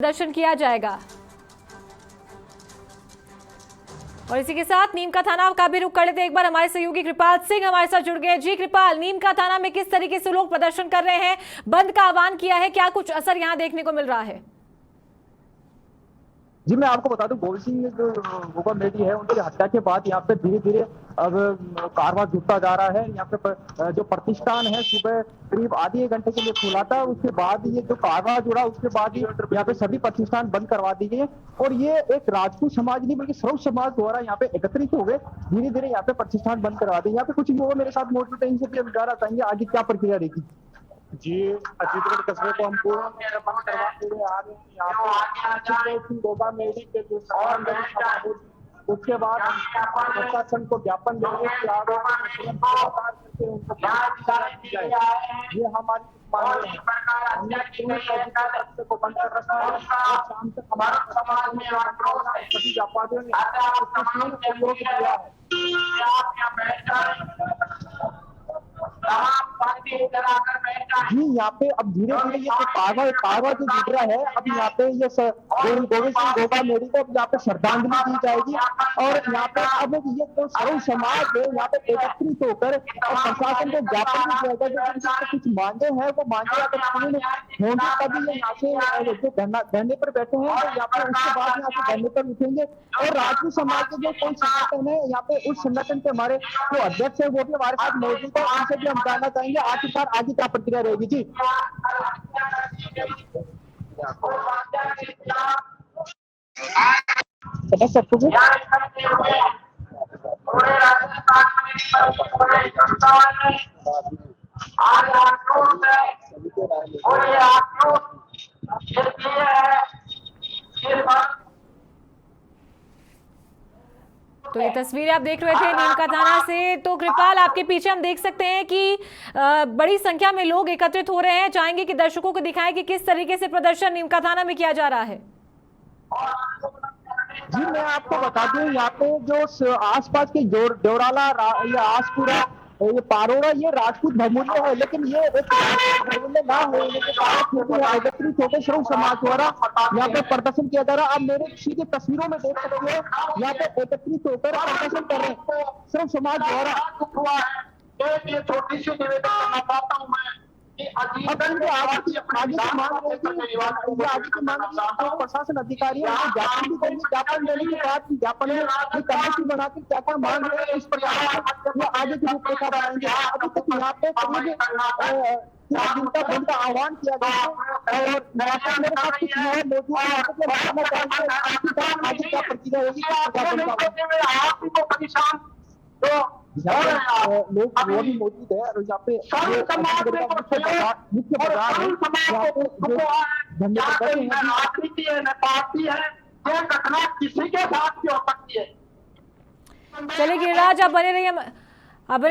प्रदर्शन किया जाएगा। और इसी के साथ नीम का थाना का भी रुख कर लेते हैं। एक बार हमारे सहयोगी कृपाल सिंह हमारे साथ जुड़ गए। जी कृपाल, नीम का थाना में किस तरीके से लोग प्रदर्शन कर रहे हैं, बंद का आह्वान किया है, क्या कुछ असर यहां देखने को मिल रहा है? जी मैं आपको बता दूं, गोविंद सिंह जो गोपा मेडी है उनकी हत्या के बाद यहाँ पे धीरे धीरे अब कारवां जुटता जा रहा है। यहाँ पे जो प्रतिष्ठान है सुबह करीब आधे एक घंटे के लिए खुला था, उसके बाद ये जो कारवां जुड़ा उसके बाद ही यहाँ पे सभी प्रतिष्ठान बंद करवा दी गए। और ये एक राजपूत समाज नहीं बल्कि सर्व समाज द्वारा यहाँ पे एकत्रित हो गए, धीरे धीरे यहाँ पे प्रतिष्ठान बंद करवा दिए। यहाँ पे कुछ लोग मेरे साथ मौजूद है, इनसे भी हम जानना चाहेंगे आगे क्या प्रक्रिया रहेगी। जी, अजीतगढ़ कस्बे को हम पूर्ण बंद करवाते हुए आ रहे हैं। यहाँ पे गोपा मेडी के जो उसके बाद प्रशासन को ज्ञापन देंगे कि आप ये हमारी मांग है। हमने को बंद कर रखा है। शाम तक हमारे समाज में सभी व्यापारियों ने सहयोग दिया है। जी यहाँ पे अब धीरे धीरे ये कारवां जो जुट रहा है, अब यहाँ पे ये गोविंद सिंह गोपा मेडी को अब यहाँ पे श्रद्धांजलि दी जाएगी। और यहाँ पे अब ये जो सर्व समाज है यहाँ पे एकत्रित होकर और प्रशासन को ज्ञापन भी दिया जाएगा। जो कुछ मांगे हैं वो मांगे अगर पूर्ण होंगे तभी ये यहाँ से जो धरने पर बैठे हैं तो यहाँ पे उसके बाद यहाँ से धरने पर उठेंगे। और राजपूत समाज के जो कोई संगठन है यहाँ पे उस संगठन के हमारे जो अध्यक्ष है वो भी हमारे साथ मौजूद है, उनसे भी हम जानना चाहेंगे आखिरकार आगे क्या प्रक्रिया रहेगी। जी समझ सकते हैं। तो ये तस्वीरें आप देख रहे थे नीम का थाना से। तो कृपाल, आपके पीछे हम देख सकते हैं कि बड़ी संख्या में लोग एकत्रित हो रहे हैं। चाहेंगे कि दर्शकों को दिखाएं कि किस तरीके से प्रदर्शन नीम का थाना में किया जा रहा है। जी मैं आपको बता दूं, यहाँ पे जो आसपास के डोराला या आसपुरा ये पारोड़ा ये राजपूत बहुमूल्य है, लेकिन ये एक बहुमूल्य ना होने के कारण एकत्रित होकर सर्व समाज द्वारा यहाँ पे प्रदर्शन किया जा रहा है। आप मेरे सीधे तस्वीरों में देख सकते हैं, यहाँ पे एकत्रित होकर प्रदर्शन कर रहे हैं सर्व समाज द्वारा। ये छोटी सी निवेदन करना चाहता हूँ मैं आगे की मांग प्रशासन अधिकारी ज्ञापन भी करेंगे। ज्ञापन देने के बाद ज्ञापन में कमेटी बनाकर क्या क्या मांग रहे हैं इस प्रकार आगे की रूपरेखा बनाएंगे। अभी तक यहाँ पे जिनका बंद का आह्वान किया गया है और मेरे साथ कुछ नए मौजूद आगे क्या प्रक्रिया होगी। लोग वो भी मौजूद है और यहाँ पे मुख्य बाजार है, राजनीति है न पार्टी है, ये घटना किसी के साथ भी हो सकती है। चलिए गिरिराज, आप बने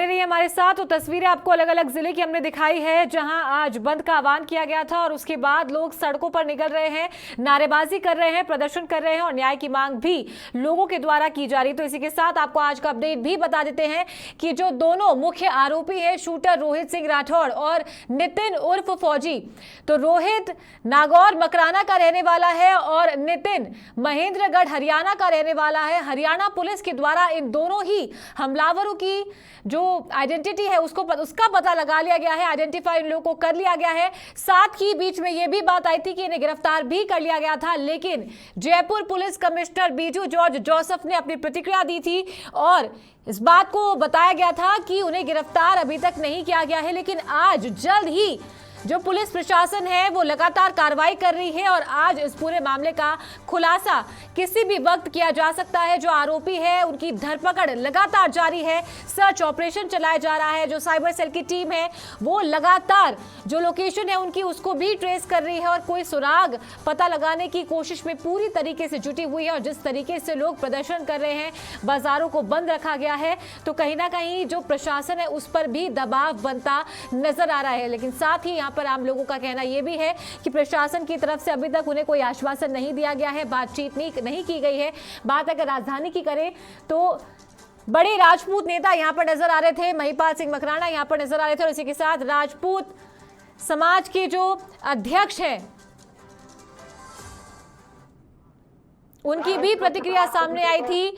रहिए हमारे साथ। तो तस्वीरें आपको अलग अलग जिले की हमने दिखाई है जहां आज बंद का आह्वान किया गया था और उसके बाद लोग सड़कों पर निकल रहे हैं, नारेबाजी कर रहे हैं, प्रदर्शन कर रहे हैं और न्याय की मांग भी लोगों के द्वारा की जा रही। तो इसी के साथ आपको आज का अपडेट भी बता देते हैं कि जो दोनों मुख्य आरोपी हैं, शूटर रोहित सिंह राठौड़ और नितिन उर्फ फौजी, तो रोहित नागौर मकराना का रहने वाला है और नितिन महेंद्रगढ़ हरियाणा का रहने वाला है। हरियाणा पुलिस के द्वारा इन दोनों ही हमलावरों की जो आइडेंटिटी है उसका पता लगा लिया गया है, आइडेंटिफाई इन लोगों को कर लिया गया है। साथ ही बीच में यह भी बात आई थी कि इन्हें गिरफ्तार भी कर लिया गया था, लेकिन Jaipur police commissioner Biju George Joseph ने अपनी प्रतिक्रिया दी थी और इस बात को बताया गया था कि उन्हें गिरफ्तार अभी तक नहीं किया गया है, लेकिन आज जल्द ही जो पुलिस प्रशासन है वो लगातार कार्रवाई कर रही है और आज इस पूरे मामले का खुलासा किसी भी वक्त किया जा सकता है। जो आरोपी है उनकी धरपकड़ लगातार जारी है, सर्च ऑपरेशन चलाया जा रहा है। जो साइबर सेल की टीम है वो लगातार जो लोकेशन है उनकी उसको भी ट्रेस कर रही है और कोई सुराग पता लगाने की कोशिश में पूरी तरीके से जुटी हुई है। और जिस तरीके से लोग प्रदर्शन कर रहे हैं, बाजारों को बंद रखा गया है, तो कहीं ना कहीं जो प्रशासन है उस पर भी दबाव बनता नजर आ रहा है। लेकिन साथ ही यहाँ पर आम लोगों का कहना यह भी है कि प्रशासन की तरफ से अभी तक उन्हें कोई आश्वासन नहीं दिया गया है, बातचीत नहीं की गई है। बात अगर राजधानी की करें तो बड़े राजपूत नेता यहां पर नजर आ रहे थे, महिपाल सिंह मकराना यहां पर नजर आ रहे थे और इसी के साथ राजपूत समाज के जो अध्यक्ष हैं उनकी भी प्रतिक्रिया सामने आई थी।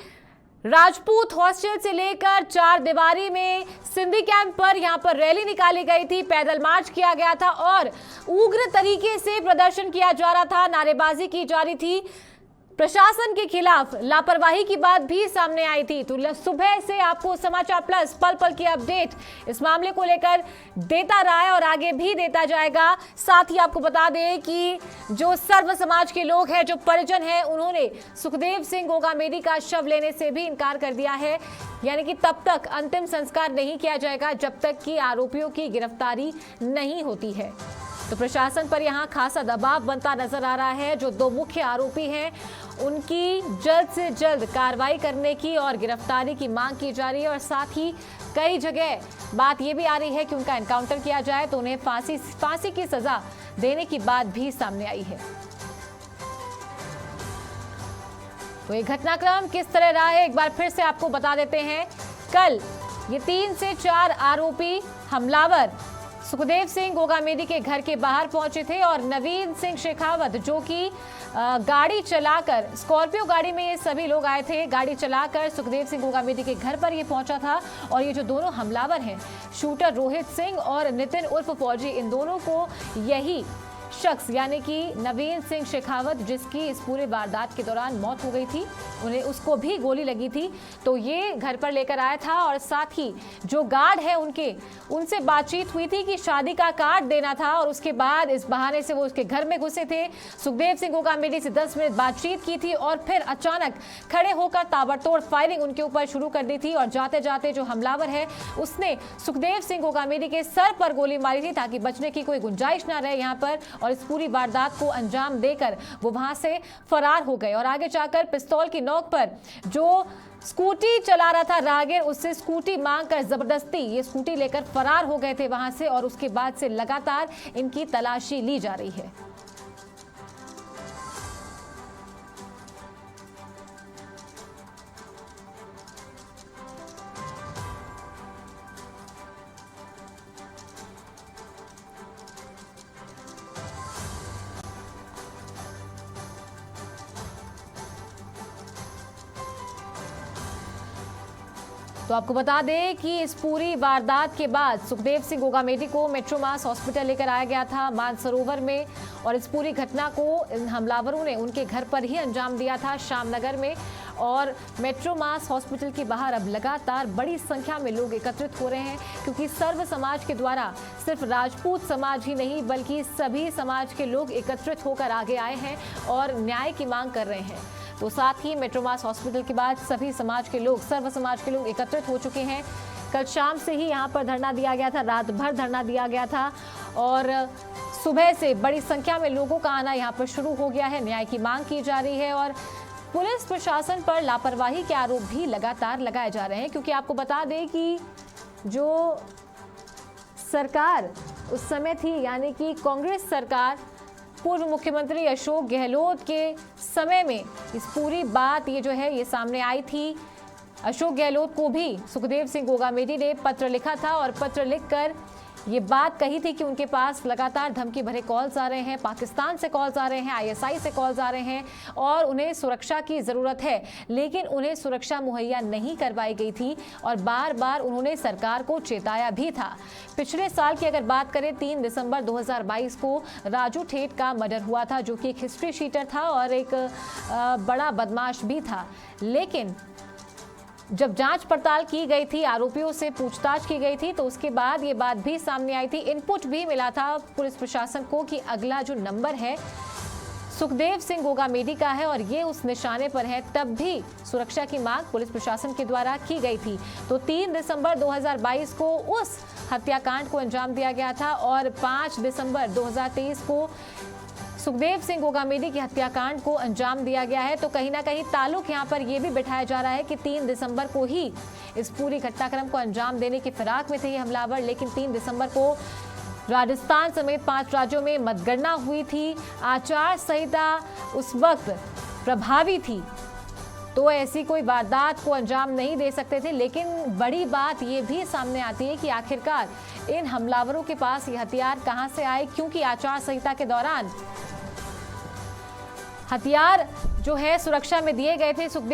राजपूत हॉस्टल से लेकर चार दीवारी में सिंधी कैंप पर यहां पर रैली निकाली गई थी, पैदल मार्च किया गया था और उग्र तरीके से प्रदर्शन किया जा रहा था, नारेबाजी की जा रही थी। प्रशासन के खिलाफ लापरवाही की बात भी सामने आई थी। तो सुबह से आपको समाचार प्लस पल पल की अपडेट इस मामले को लेकर देता रहा है और आगे भी देता जाएगा। साथ ही आपको बता दें कि जो सर्व समाज के लोग हैं, जो परिजन हैं, उन्होंने सुखदेव सिंह गोगामेडी का शव लेने से भी इनकार कर दिया है, यानी कि तब तक अंतिम संस्कार नहीं किया जाएगा जब तक कि आरोपियों की गिरफ्तारी नहीं होती है। तो प्रशासन पर यहां खासा दबाव बनता नजर आ रहा है। जो दो मुख्य आरोपी हैं उनकी जल्द से जल्द कार्रवाई करने की और गिरफ्तारी की मांग की जा रही है और साथ ही कई जगह बात यह भी आ रही है कि उनका एनकाउंटर किया जाए तो उन्हें फांसी की सजा देने की बात भी सामने आई है। तो ये घटनाक्रम किस तरह रहा है एक बार फिर से आपको बता देते हैं। कल ये 3 से 4 आरोपी हमलावर सुखदेव सिंह गोगामेडी के घर के बाहर पहुंचे थे और नवीन सिंह शेखावत, जो कि गाड़ी चलाकर, स्कॉर्पियो गाड़ी में ये सभी लोग आए थे, गाड़ी चलाकर सुखदेव सिंह गोगामेडी के घर पर ये पहुंचा था। और ये जो दोनों हमलावर हैं, शूटर रोहित सिंह और नितिन उर्फ फौजी, इन दोनों को यही शख्स यानी कि नवीन सिंह शेखावत, जिसकी इस पूरे वारदात के दौरान मौत हो गई थी, उन्हें उसको भी गोली लगी थी, तो ये घर पर लेकर आया था। और साथ ही जो गार्ड है उनसे बातचीत हुई थी कि शादी का कार्ड देना था और उसके बाद इस बहाने से वो उसके घर में घुसे थे। सुखदेव सिंह गोगामेडी से 10 मिनट बातचीत की थी और फिर अचानक खड़े होकर ताबड़तोड़ फायरिंग उनके ऊपर शुरू कर दी थी और जाते जाते जो हमलावर है उसने सुखदेव सिंह गोगामेडी के सर पर गोली मारी थी ताकि बचने की कोई गुंजाइश ना रहे यहाँ पर। और इस पूरी वारदात को अंजाम देकर वो वहां से फरार हो गए और आगे जाकर पिस्तौल की नोक पर जो स्कूटी चला रहा था राहगीर, उससे स्कूटी मांगकर जबरदस्ती ये स्कूटी लेकर फरार हो गए थे वहां से। और उसके बाद से लगातार इनकी तलाशी ली जा रही है। तो आपको बता दें कि इस पूरी वारदात के बाद सुखदेव सिंह गोगामेडी को मेट्रोमास हॉस्पिटल लेकर आया गया था मानसरोवर में। और इस पूरी घटना को इन हमलावरों ने उनके घर पर ही अंजाम दिया था श्यामनगर में। और मेट्रोमास हॉस्पिटल के बाहर अब लगातार बड़ी संख्या में लोग एकत्रित हो रहे हैं, क्योंकि सर्व समाज के द्वारा सिर्फ राजपूत समाज ही नहीं बल्कि सभी समाज के लोग एकत्रित होकर आगे आए हैं और न्याय की मांग कर रहे हैं। तो साथ ही मेट्रोमास हॉस्पिटल के बाद सभी समाज के लोग, सर्व समाज के लोग एकत्रित हो चुके हैं। कल शाम से ही यहाँ पर धरना दिया गया था, रात भर धरना दिया गया था और सुबह से बड़ी संख्या में लोगों का आना यहाँ पर शुरू हो गया है। न्याय की मांग की जा रही है और पुलिस प्रशासन पर लापरवाही के आरोप भी लगातार लगाए जा रहे हैं, क्योंकि आपको बता दें कि जो सरकार उस समय थी, यानी कि कांग्रेस सरकार, पूर्व मुख्यमंत्री अशोक गहलोत के समय में इस पूरी बात ये जो है ये सामने आई थी। अशोक गहलोत को भी सुखदेव सिंह गोगामेडी ने पत्र लिखा था और पत्र लिखकर ये बात कही थी कि उनके पास लगातार धमकी भरे कॉल्स आ रहे हैं, पाकिस्तान से कॉल्स आ रहे हैं, आईएसआई से कॉल्स आ रहे हैं और उन्हें सुरक्षा की ज़रूरत है, लेकिन उन्हें सुरक्षा मुहैया नहीं करवाई गई थी। और बार बार उन्होंने सरकार को चेताया भी था। पिछले साल की अगर बात करें, 3 दिसंबर 2022 को राजू ठेठ का मर्डर हुआ था, जो कि एक हिस्ट्री शीटर था और एक बड़ा बदमाश भी था। लेकिन जब जांच पड़ताल की गई थी, आरोपियों से पूछताछ की गई थी, तो उसके बाद ये बात भी सामने आई थी, इनपुट भी मिला था पुलिस प्रशासन को कि अगला जो नंबर है सुखदेव सिंह गोगामेडी का है और ये उस निशाने पर है। तब भी सुरक्षा की मांग पुलिस प्रशासन के द्वारा की गई थी। तो 3 दिसंबर 2022 को उस हत्याकांड को अंजाम दिया गया था और 5 दिसंबर 2023 को सुखदेव सिंह गोगामेडी की हत्याकांड को अंजाम दिया गया है। तो कहीं ना कहीं ताल्लुक यहाँ पर यह भी बिठाया जा रहा है कि 3 दिसंबर को ही इस पूरी घटनाक्रम को अंजाम देने की फिराक में थे ये हमलावर, लेकिन 3 दिसंबर को राजस्थान समेत 5 राज्यों में मतगणना हुई थी, आचार संहिता उस वक्त प्रभावी थी, तो ऐसी कोई वारदात को अंजाम नहीं दे सकते थे। लेकिन बड़ी बात ये भी सामने आती है कि आखिरकार इन हमलावरों के पास ये हथियार कहां से आए, क्योंकि आचार संहिता के दौरान हथियार जो है सुरक्षा में दिए गए थे। सुखदेव